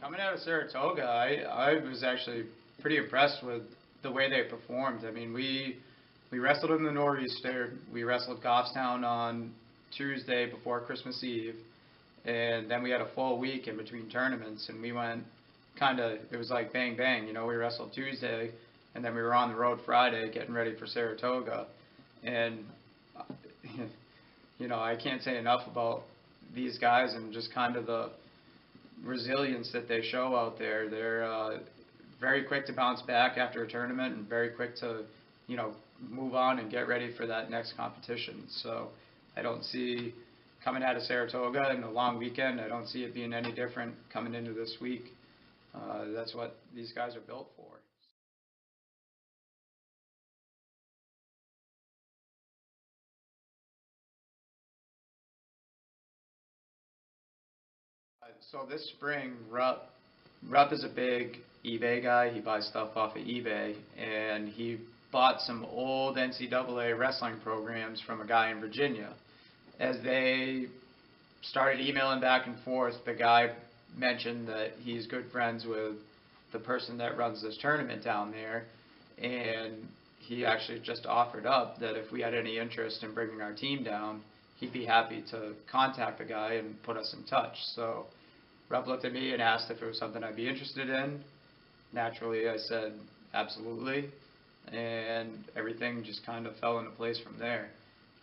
Coming out of Saratoga, I was actually pretty impressed with the way they performed. I mean, we wrestled in the Nor'easter. We wrestled Goffstown on Tuesday before Christmas Eve, and then we had a full week in between tournaments, and we went it was like bang bang. You know, we wrestled Tuesday, and then we were on the road Friday getting ready for Saratoga, and you know, I can't say enough about these guys and just kind of the resilience that they show out there. They're very quick to bounce back after a tournament and very quick to, you know, move on and get ready for that next competition. So I don't see, coming out of Saratoga and a long weekend, I don't see it being any different coming into this week. That's what these guys are built for. So this spring, Rupp is a big eBay guy. He buys stuff off of eBay, and he bought some old NCAA wrestling programs from a guy in Virginia. As they started emailing back and forth, the guy mentioned that he's good friends with the person that runs this tournament down there, and he actually just offered up that if we had any interest in bringing our team down, he'd be happy to contact the guy and put us in touch. So Rupp looked at me and asked if it was something I'd be interested in. Naturally, I said absolutely, and everything just kind of fell into place from there.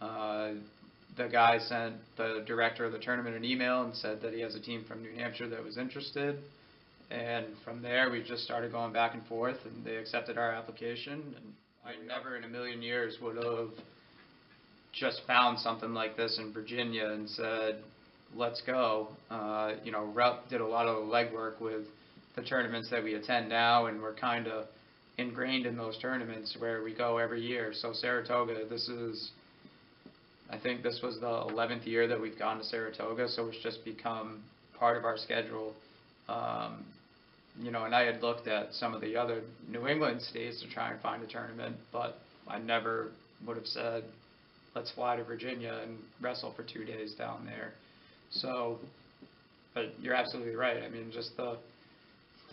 The guy sent the director of the tournament an email and said that he has a team from New Hampshire that was interested, and from there we just started going back and forth, and they accepted our application. And I never in a million years would have just found something like this in Virginia and said, let's go. You know, Rupp did a lot of the legwork with the tournaments that we attend now, and we're kind of ingrained in those tournaments where we go every year. So Saratoga, I think this was the 11th year that we've gone to Saratoga, so it's just become part of our schedule. You know, and I had looked at some of the other New England states to try and find a tournament, but I never would have said, let's fly to Virginia and wrestle for 2 days down there. So, but you're absolutely right. I mean, just the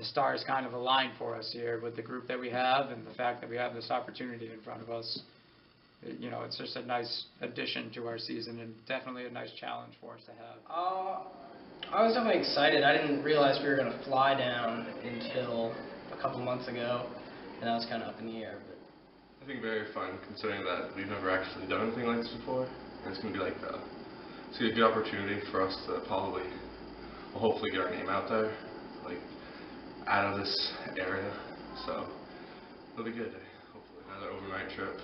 stars kind of aligned for us here with the group that we have and the fact that we have this opportunity in front of us. You know, it's just a nice addition to our season and definitely a nice challenge for us to have. I was definitely excited. I didn't realize we were going to fly down until a couple months ago, and that was kind of up in the air. But I think very fun, considering that we've never actually done anything like this before. And it's going to be like it's going to be a good opportunity for us to hopefully get our name out there, like out of this area. So it'll be good. Hopefully another overnight trip.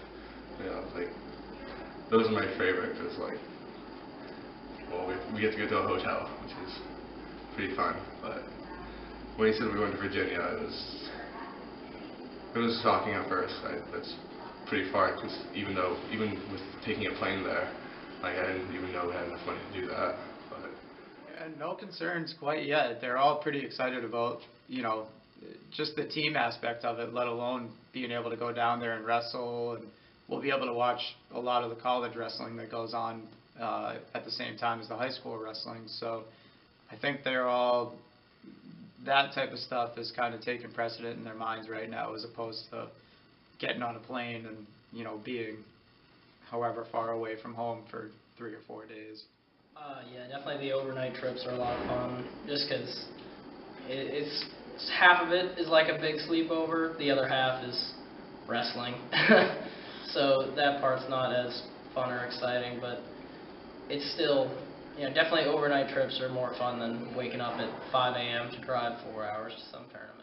You know, like those are my favorite because like, well, we get to go to a hotel, which is pretty fun. But when he said we went to Virginia, it was shocking at first. That's pretty far, because even with taking a plane there, like I didn't even know we had enough money to do that. But and no concerns quite yet. They're all pretty excited about, you know, just the team aspect of it, let alone being able to go down there and wrestle, and we'll be able to watch a lot of the college wrestling that goes on at the same time as the high school wrestling. So I think they're all, that type of stuff is kind of taking precedent in their minds right now, as opposed to getting on a plane and, you know, being however far away from home for 3 or 4 days. Yeah, definitely the overnight trips are a lot of fun, just because it's half of it is like a big sleepover, the other half is wrestling. So that part's not as fun or exciting, but it's still, you know, definitely overnight trips are more fun than waking up at 5 a.m. to drive 4 hours to some tournament.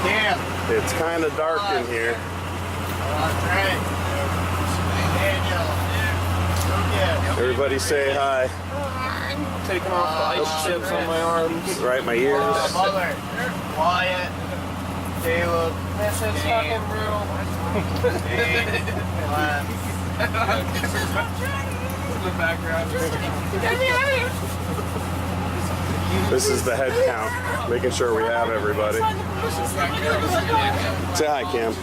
Yeah. It's kind of dark in here. That's right. Everybody say hi. Taking off the ice chips on my arms. Right, my ears. Mother, Wyatt, Caleb, this is fucking brutal. In the background. This is the head count, making sure we have everybody. Say hi, Cam.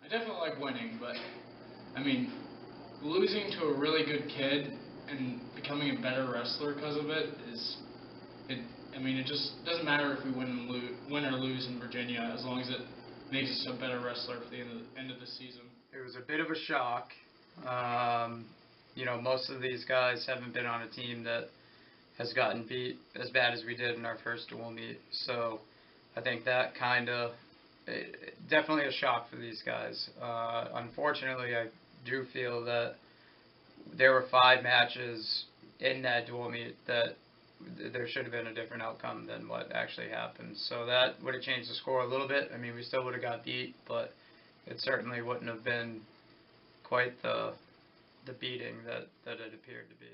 I definitely like winning, but I mean, losing to a really good kid and becoming a better wrestler because of it is, I mean, it just doesn't matter if we win or lose in Virginia, as long as it makes us a better wrestler for the end of the season. It was a bit of a shock. You know, most of these guys haven't been on a team that has gotten beat as bad as we did in our first dual meet, so I think that kind of definitely a shock for these guys. Unfortunately, I do feel that there were 5 matches in that dual meet that there should have been a different outcome than what actually happened. So that would have changed the score a little bit. I mean, we still would have got beat, but it certainly wouldn't have been quite the beating that it appeared to be.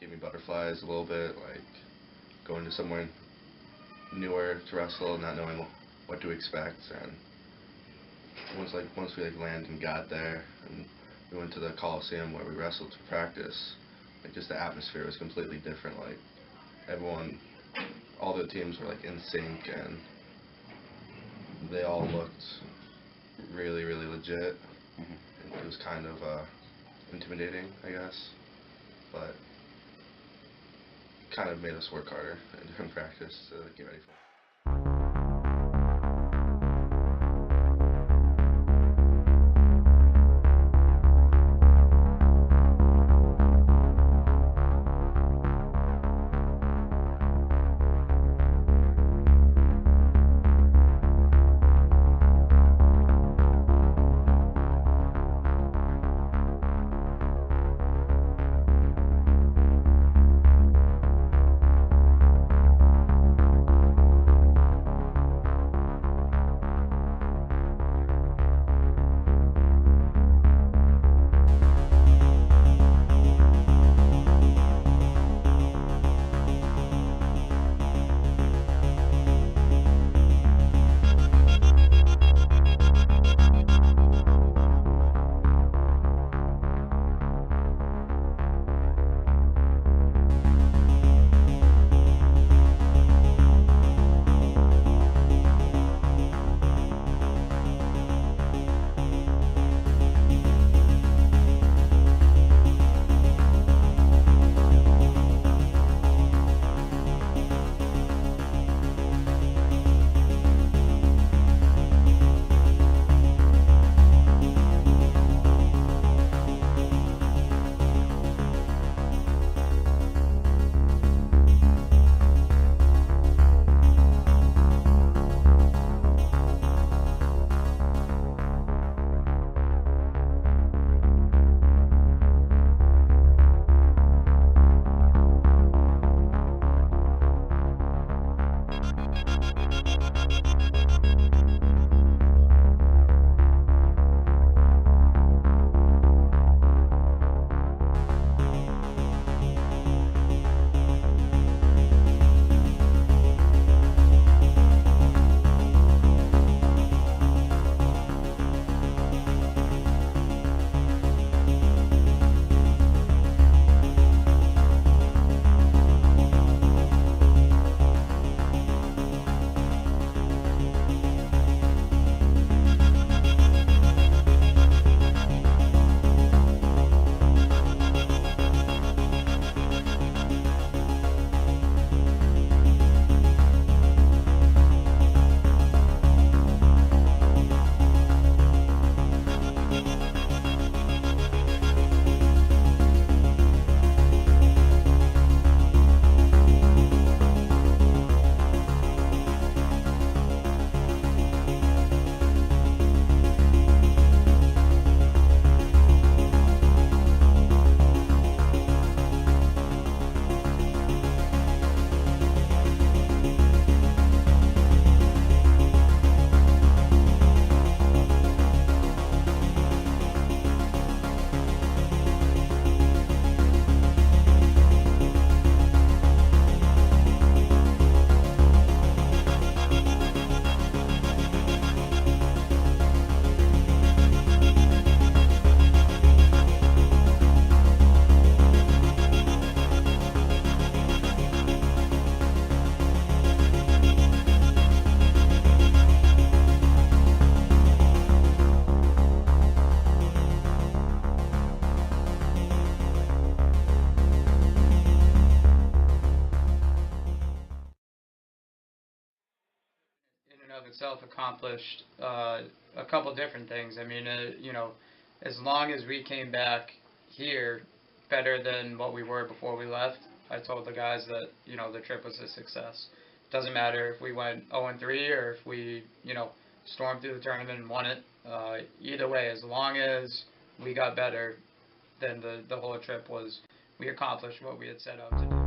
gave me butterflies a little bit, like going to somewhere newer to wrestle, not knowing what to expect. And once we landed and got there, and we went to the Coliseum where we wrestled to practice, like just the atmosphere was completely different. Like everyone, all the teams were like in sync, and they all looked really, really legit. It was kind of intimidating, I guess, but kind of made us work harder during practice to get ready for it. of itself accomplished a couple different things. I mean, as long as we came back here better than what we were before we left, I told the guys that, the trip was a success. Doesn't matter if we went 0-3 or if we, stormed through the tournament and won it. Either way, as long as we got better, then the whole trip was, we accomplished what we had set out to do.